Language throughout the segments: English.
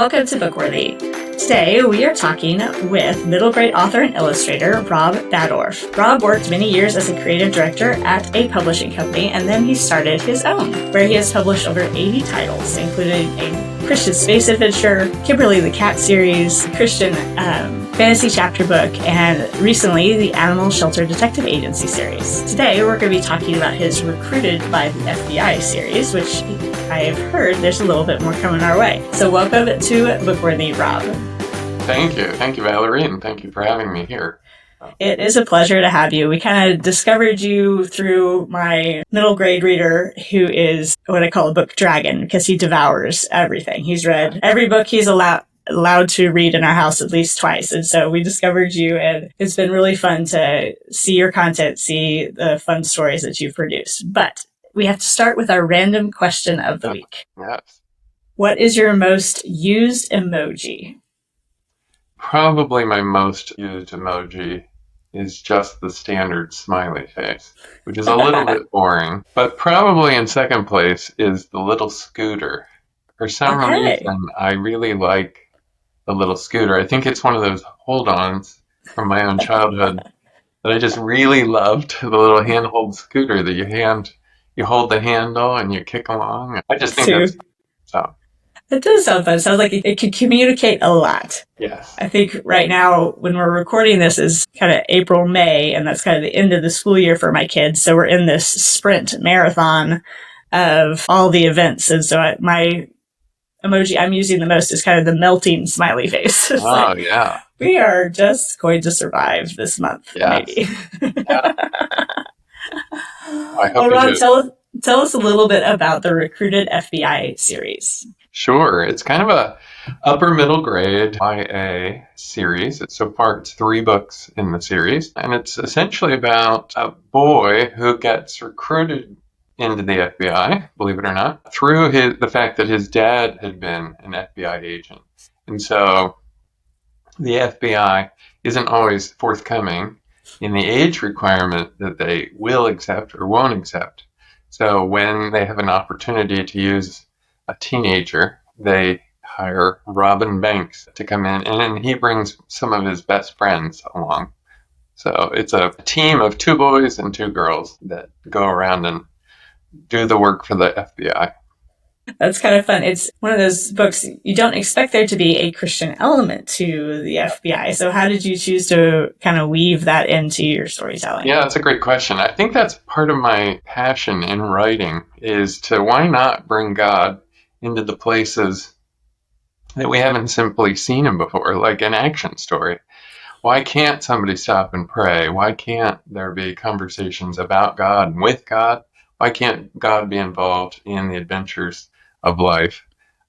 Welcome to Bookworthy. Today we are talking with middle grade author and illustrator Rob Baddorf. Rob worked many years as a creative director at a publishing company, and then he started his own, where he has published over 80 titles, including a Christian space adventure, Kimberly the Cat series, Christian fantasy chapter book, and recently the Animal Shelter Detective Agency series. Today we're going to be talking about his Recruited by the FBI series, which I have heard there's a little bit more coming our way. So welcome to Bookworthy, Rob. Thank you. Thank you, Valerie, and thank you for having me here. It is a pleasure to have you. We kind of discovered you through my middle grade reader, who is what I call a book dragon, because he devours everything. He's read every book he's allowed to read in our house at least twice. And so we discovered you, and it's been really fun to see your content, see the fun stories that you've produced. But we have to start with our random question of the week. Yes. What is your most used emoji? Probably my most used emoji is just the standard smiley face, which is a little bit boring. But probably in second place is the little scooter. For some reason, I really like the little scooter. I think it's one of those hold-ons from my own childhood that I just really loved, the little handhold scooter that you hold the handle and you kick along. I just think that's so. It does sound fun. It sounds like it can communicate a lot. Yes. I think right now, when we're recording this, is kind of April, May, and that's kind of the end of the school year for my kids. So we're in this sprint marathon of all the events. And so my emoji I'm using the most is kind of the melting smiley face. Yeah. We are just going to survive this month, maybe. Yeah. I hope Ron, tell us a little bit about the Recruited FBI series. Sure. It's kind of a upper middle grade YA series. So far, it's 3 books in the series. And it's essentially about a boy who gets recruited into the FBI, believe it or not, through the fact that his dad had been an FBI agent. And so the FBI isn't always forthcoming in the age requirement that they will accept or won't accept. So when they have an opportunity to use a teenager, they hire Robin Banks to come in, and then he brings some of his best friends along. So it's a team of 2 boys and 2 girls that go around and do the work for the FBI. That's kind of fun. It's one of those books you don't expect there to be a Christian element to the FBI. So how did you choose to kind of weave that into your storytelling? Yeah, that's a great question. I think that's part of my passion in writing, is to why not bring God into the places that we haven't simply seen him before, like an action story. Why can't somebody stop and pray? Why can't there be conversations about God and with God? Why can't God be involved in the adventures of life?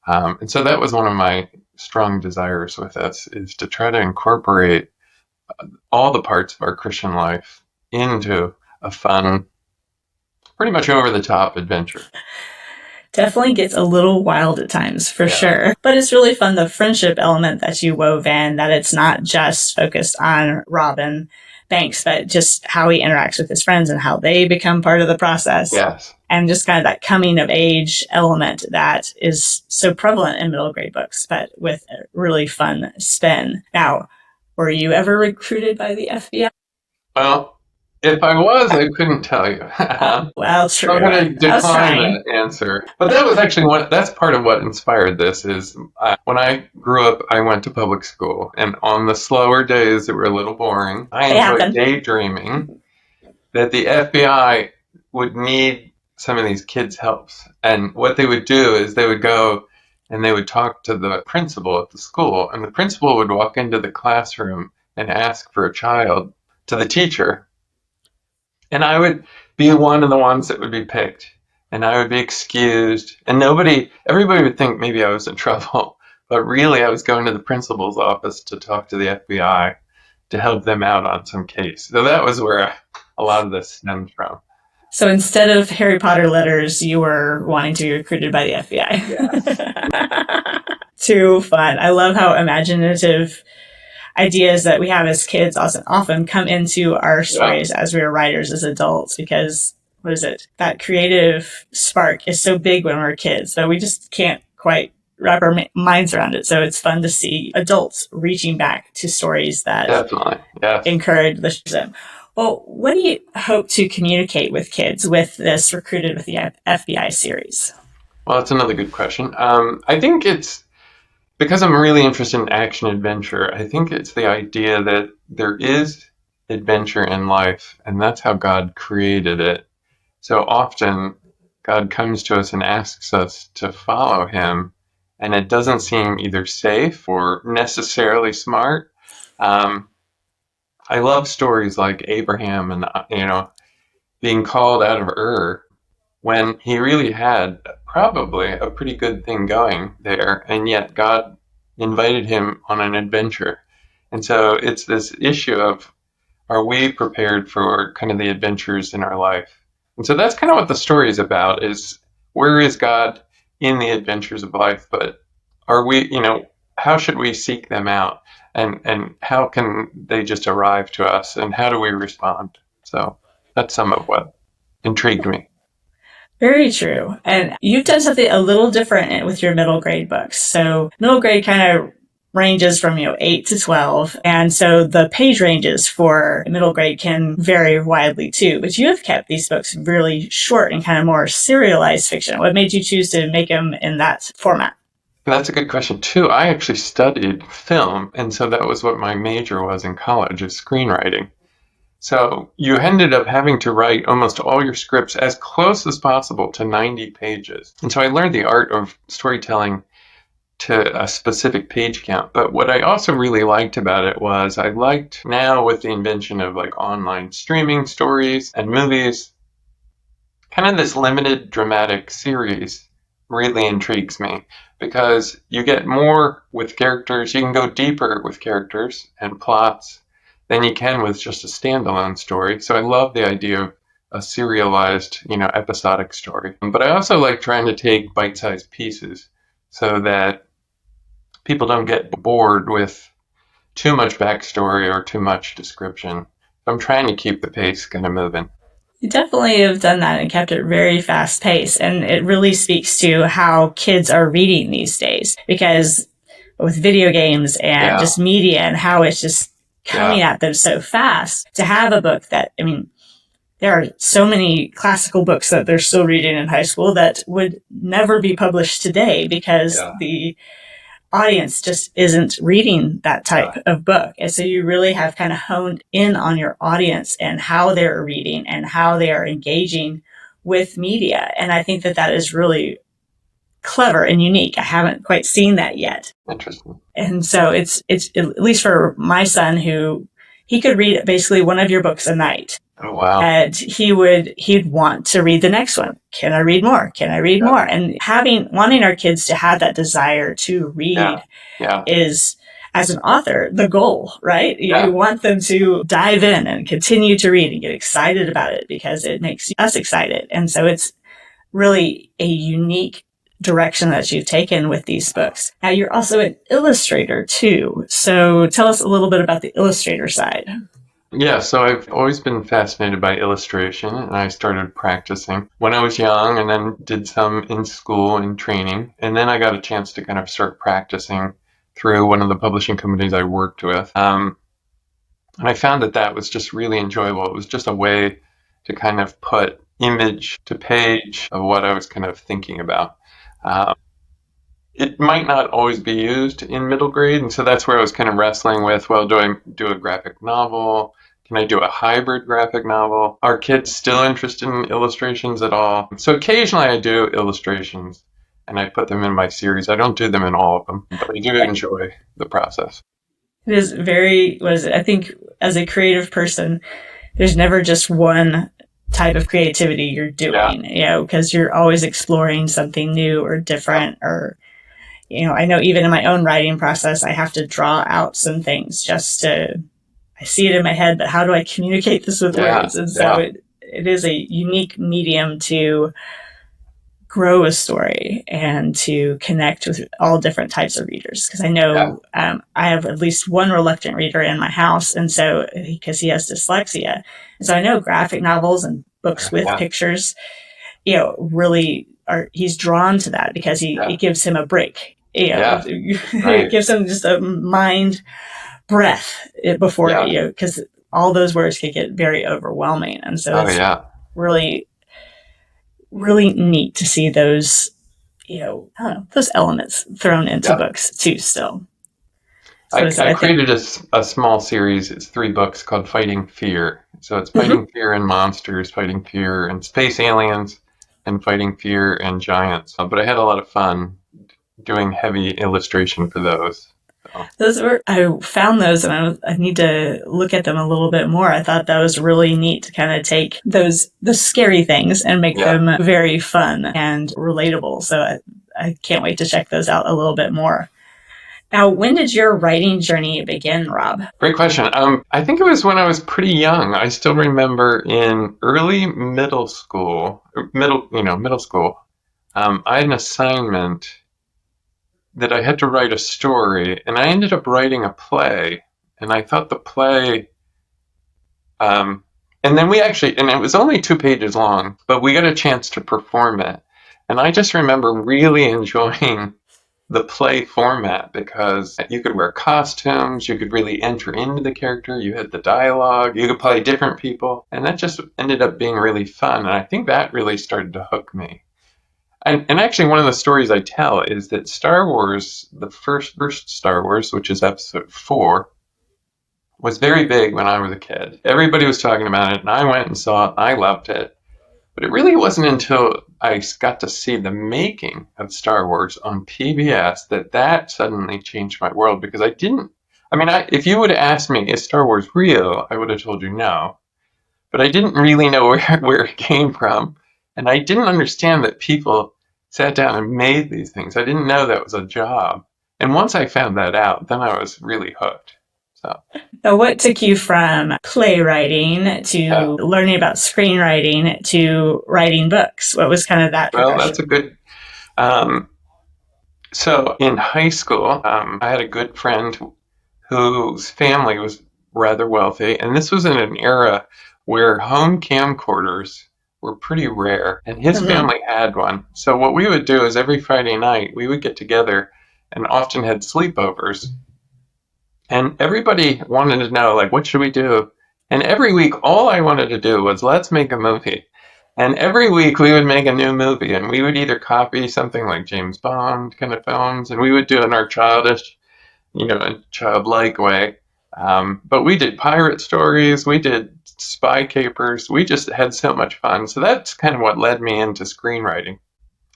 And so that was one of my strong desires with this, is to try to incorporate all the parts of our Christian life into a fun, pretty much over-the-top adventure. Definitely gets a little wild at times, for sure. But it's really fun, the friendship element that you wove in, that it's not just focused on Robin Banks, but just how he interacts with his friends and how they become part of the process. Yes. And just kind of that coming of age element that is so prevalent in middle grade books, but with a really fun spin. Now, were you ever recruited by the FBI? Well, if I was, I couldn't tell you. Well, true. I'm going to decline that answer. But that was actually that's part of what inspired this. Is when I grew up, I went to public school, and on the slower days that were a little boring, I enjoyed daydreaming that the FBI would need some of these kids' helps. And what they would do is they would go and they would talk to the principal at the school, and the principal would walk into the classroom and ask for a child to the teacher. And I would be one of the ones that would be picked, and I would be excused, and everybody would think maybe I was in trouble, but really I was going to the principal's office to talk to the FBI to help them out on some case. So that was where a lot of this stemmed from. So instead of Harry Potter letters, you were wanting to be recruited by the FBI. Yes. Too fun. I love how imaginative ideas that we have as kids often come into our stories as we are writers, as adults, because that creative spark is so big when we're kids that we just can't quite wrap our minds around it. So it's fun to see adults reaching back to stories that definitely, yes, encourage them. Well, what do you hope to communicate with kids with this Recruited with the FBI series? Well, that's another good question. I think it's because I'm really interested in action adventure. I think it's the idea that there is adventure in life, and that's how God created it. So often, God comes to us and asks us to follow him, and it doesn't seem either safe or necessarily smart. I love stories like Abraham and, being called out of Ur when he really had probably a pretty good thing going there, and yet God invited him on an adventure. And so it's this issue of, are we prepared for kind of the adventures in our life? And so that's kind of what the story is about, is where is God in the adventures of life, but are we, how should we seek them out? And how can they just arrive to us, and how do we respond? So that's some of what intrigued me. Very true. And you've done something a little different with your middle grade books. So middle grade kind of ranges from 8 to 12, and so the page ranges for middle grade can vary widely too, but you have kept these books really short and kind of more serialized fiction. What made you choose to make them in that format? That's a good question too. I actually studied film, and so that was what my major was in college, is screenwriting. So you ended up having to write almost all your scripts as close as possible to 90 pages. And so I learned the art of storytelling to a specific page count. But what I also really liked about it was, I liked, now with the invention of like online streaming stories and movies, kind of this limited dramatic series really intrigues me, because you get more with characters. You can go deeper with characters and plots than you can with just a standalone story. So I love the idea of a serialized, episodic story. But I also like trying to take bite-sized pieces so that people don't get bored with too much backstory or too much description. I'm trying to keep the pace kind of moving. You definitely have done that and kept it very fast paced. And it really speaks to how kids are reading these days, because with video games and just media and how it's just coming at them so fast, to have a book that, there are so many classical books that they're still reading in high school that would never be published today because the audience just isn't reading that type of book. And so you really have kind of honed in on your audience and how they're reading and how they are engaging with media. And I think that that is really clever and unique. I haven't quite seen that yet. Interesting. And so it's at least for my son, who he could read basically one of your books a night. Oh, wow. And he'd want to read the next one. Can I read more? Can I read more? And wanting our kids to have that desire to read is, as an author, the goal, right? You want them to dive in and continue to read and get excited about it because it makes us excited. And so it's really a unique direction that you've taken with these books. Now, you're also an illustrator too. So tell us a little bit about the illustrator side. Yeah, so I've always been fascinated by illustration, and I started practicing when I was young, and then did some in school and training. And then I got a chance to kind of start practicing through one of the publishing companies I worked with. And I found that was just really enjoyable. It was just a way to kind of put image to page of what I was kind of thinking about. It might not always be used in middle grade, and so that's where I was kind of wrestling with, well, do I do a graphic novel? Can I do a hybrid graphic novel? Are kids still interested in illustrations at all? So occasionally I do illustrations, and I put them in my series. I don't do them in all of them, but I do enjoy the process. It is I think as a creative person, there's never just one type of creativity you're doing, because you're always exploring something new or different, or I know even in my own writing process, I have to draw out some things I see it in my head, but how do I communicate this with words? And so it is a unique medium to grow a story and to connect with all different types of readers. Because I know I have at least one reluctant reader in my house, and so because he has dyslexia. And so I know graphic novels and books with pictures, really he's drawn to that because it gives him a break It gives them just a mind breath before, because all those words can get very overwhelming. And so it's really, really neat to see those, those elements thrown into books too still. So I created a small series. It's 3 books called Fighting Fear. So it's Fighting Fear and Monsters, Fighting Fear and Space Aliens, and Fighting Fear and Giants. But I had a lot of fun doing heavy illustration for those. I found those, and I need to look at them a little bit more. I thought that was really neat to kind of take the scary things and make them very fun and relatable. So I can't wait to check those out a little bit more. Now, when did your writing journey begin, Rob? Great question. I think it was when I was pretty young. I still remember in early middle school. I had an assignment that I had to write a story, and I ended up writing a play. And I thought the play, and then and it was only 2 pages long, but we got a chance to perform it. And I just remember really enjoying the play format because you could wear costumes, you could really enter into the character, you had the dialogue, you could play different people, and that just ended up being really fun. And I think that really started to hook me. And actually, one of the stories I tell is that Star Wars, the first Star Wars, which is episode 4, was very big when I was a kid. Everybody was talking about it, and I went and saw it, and I loved it. But it really wasn't until I got to see the making of Star Wars on PBS that suddenly changed my world, because if you would have asked me, is Star Wars real? I would have told you no. But I didn't really know where it came from. And I didn't understand that people sat down and made these things. I didn't know that was a job. And once I found that out, then I was really hooked. So what took you from playwriting to learning about screenwriting to writing books? What was kind of that progression? Well, that's a good... So in high school, I had a good friend whose family was rather wealthy. And this was in an era where home camcorders were pretty rare. And his family had one. So what we would do is every Friday night, we would get together and often had sleepovers. And everybody wanted to know, what should we do? And every week, all I wanted to do was, let's make a movie. And every week, we would make a new movie. And we would either copy something like James Bond kind of films, and we would do it in our childish, childlike way. But we did pirate stories. We did spy capers. We just had so much fun. So that's kind of what led me into screenwriting.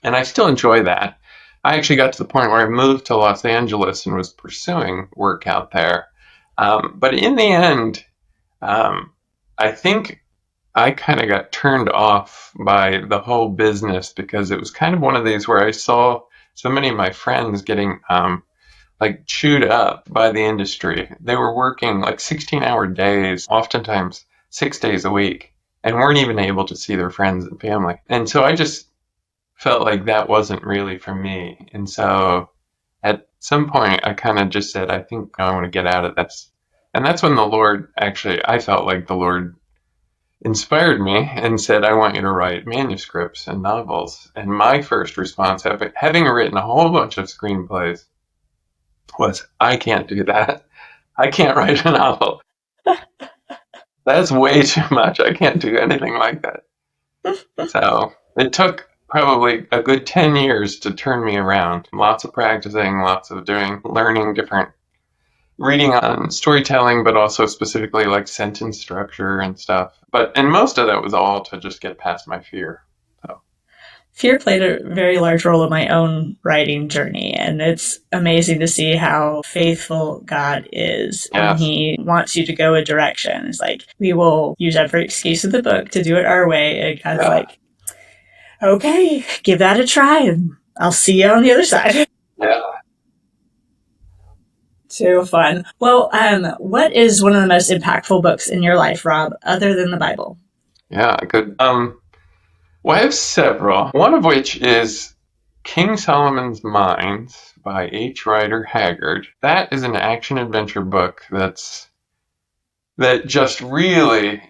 And I still enjoy that. I actually got to the point where I moved to Los Angeles and was pursuing work out there. But in the end, I think I kind of got turned off by the whole business, because it was kind of one of these where I saw so many of my friends getting chewed up by the industry. They were working 16-hour days, oftentimes 6 days a week, and weren't even able to see their friends and family. And so I just felt like that wasn't really for me. And so at some point I kind of just said, I think I want to get out of this. And that's when I felt like the Lord inspired me and said, I want you to write manuscripts and novels. And my first response, having written a whole bunch of screenplays, was, I can't do that. I can't write a novel. That's way too much. I can't do anything like that. So it took probably a good 10 years to turn me around. Lots of practicing, lots of learning different, reading on storytelling, but also specifically sentence structure and stuff. And most of that was all to just get past my fear. Fear played a very large role in my own writing journey, and it's amazing to see how faithful God is when He wants you to go a direction. It's we will use every excuse of the book to do it our way, and God's okay, give that a try, and I'll see you on the other side. Yeah. So fun. Well, what is one of the most impactful books in your life, Rob, other than the Bible? Yeah, good. Well, I have several, one of which is King Solomon's Mines by H. Rider Haggard. That is an action-adventure book that just really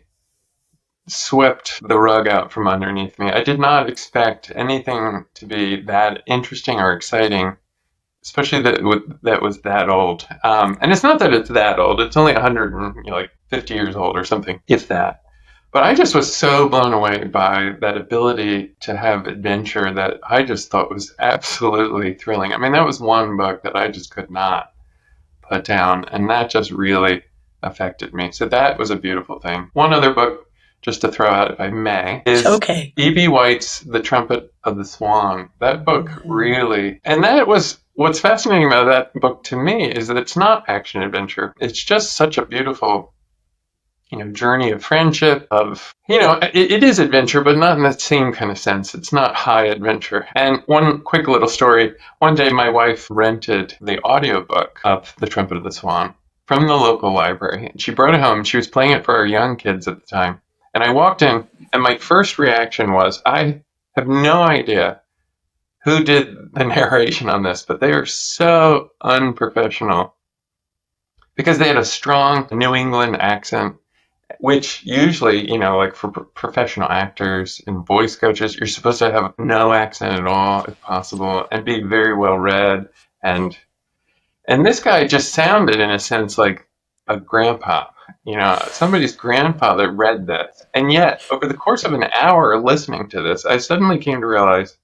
swept the rug out from underneath me. I did not expect anything to be that interesting or exciting especially that was that old. And it's not that it's that old. It's only 150 years old or something, if that. But I just was so blown away by that ability to have adventure that I just thought was absolutely thrilling. I mean, that was one book that I just could not put down, and that just really affected me. So that was a beautiful thing. One other book, just to throw out if I may, is E.B. White's The Trumpet of the Swan. That book really, and that was, what's fascinating about that book to me is that it's not action adventure. It's just such a beautiful journey of friendship, it is adventure, but not in that same kind of sense. It's not high adventure. And one quick little story. One day my wife rented the audiobook of The Trumpet of the Swan from the local library. And she brought it home. She was playing it for our young kids at the time. And I walked in, and my first reaction was, I have no idea who did the narration on this, but they are so unprofessional. Because they had a strong New England accent, which usually, like for professional actors and voice coaches, you're supposed to have no accent at all, if possible, and be very well read. And this guy just sounded, in a sense, like a grandpa. Somebody's grandfather read this. And yet, over the course of an hour listening to this, I suddenly came to realize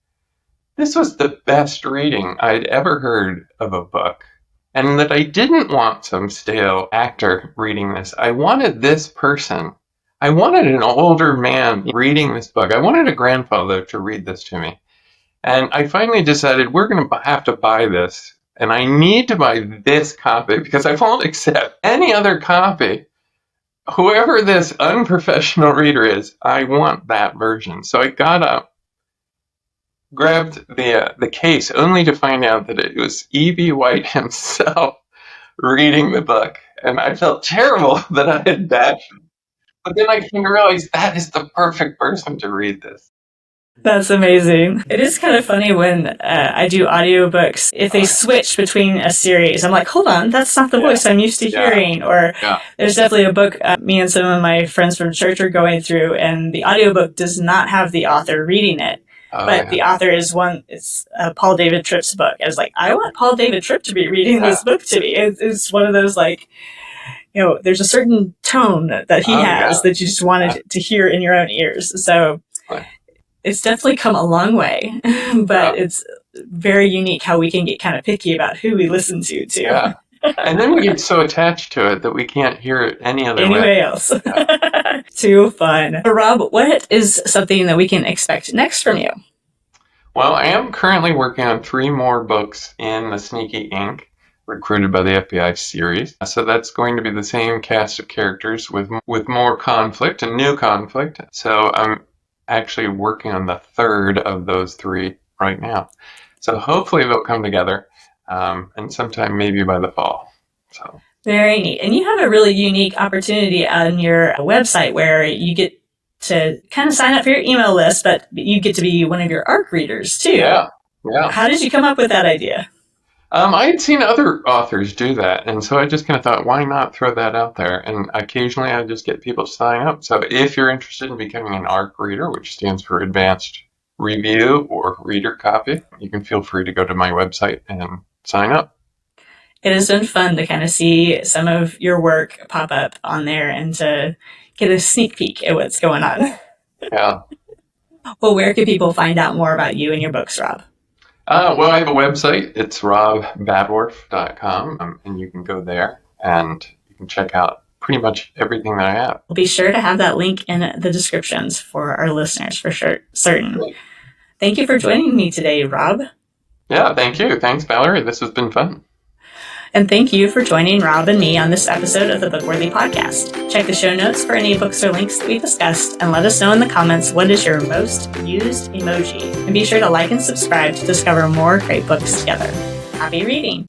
this was the best reading I'd ever heard of a book. And that I didn't want some stale actor reading this. I wanted this person. I wanted an older man reading this book. I wanted a grandfather to read this to me. And I finally decided we're going to have to buy this. And I need to buy this copy because I won't accept any other copy. Whoever this unprofessional reader is, I want that version. So I got up, grabbed the case, only to find out that it was E.B. White himself reading the book. And I felt terrible that I had bashed him. But then I came to realize that is the perfect person to read this. That's amazing. It is kind of funny when I do audiobooks. If they switch between a series, I'm like, hold on, that's not the voice I'm used to hearing. Or there's definitely a book me and some of my friends from church are going through, and the audiobook does not have the author reading it. The author is it's Paul David Tripp's book. I was like, I want Paul David Tripp to be reading this book to me. It's one of those, there's a certain tone that he has that you just wanted to hear in your own ears. So it's definitely come a long way, but it's very unique how we can get kind of picky about who we listen to, too. Yeah. And then we get so attached to it that we can't hear it any other way else. Too fun. Rob, what is something that we can expect next from you? Well, I am currently working on 3 more books in the Sneaky Inc. Recruited by the FBI series. So that's going to be the same cast of characters with more conflict and new conflict. So I'm actually working on the 3rd of those 3 right now. So hopefully they'll come together. And sometime maybe by the fall. So very neat. And you have a really unique opportunity on your website where you get to kind of sign up for your email list, but you get to be one of your ARC readers too. Yeah. How did you come up with that idea? I had seen other authors do that, and so I just kind of thought, why not throw that out there? And occasionally I just get people to sign up. So if you're interested in becoming an ARC reader, which stands for Advanced Review or Reader Copy, you can feel free to go to my website and sign up. It has been fun to kind of see some of your work pop up on there and to get a sneak peek at what's going on. Yeah. Well, where can people find out more about you and your books, Rob? Well, I have a website. It's robbaddorf.com, and you can go there and you can check out pretty much everything that I have. We'll be sure to have that link in the descriptions for our listeners for sure, certain. Great. Thank you for joining me today, Rob. Yeah, thank you. Thanks, Valerie. This has been fun. And thank you for joining Rob and me on this episode of the BookWorthy Podcast. Check the show notes for any books or links that we discussed, and let us know in the comments what is your most used emoji. And be sure to like and subscribe to discover more great books together. Happy reading!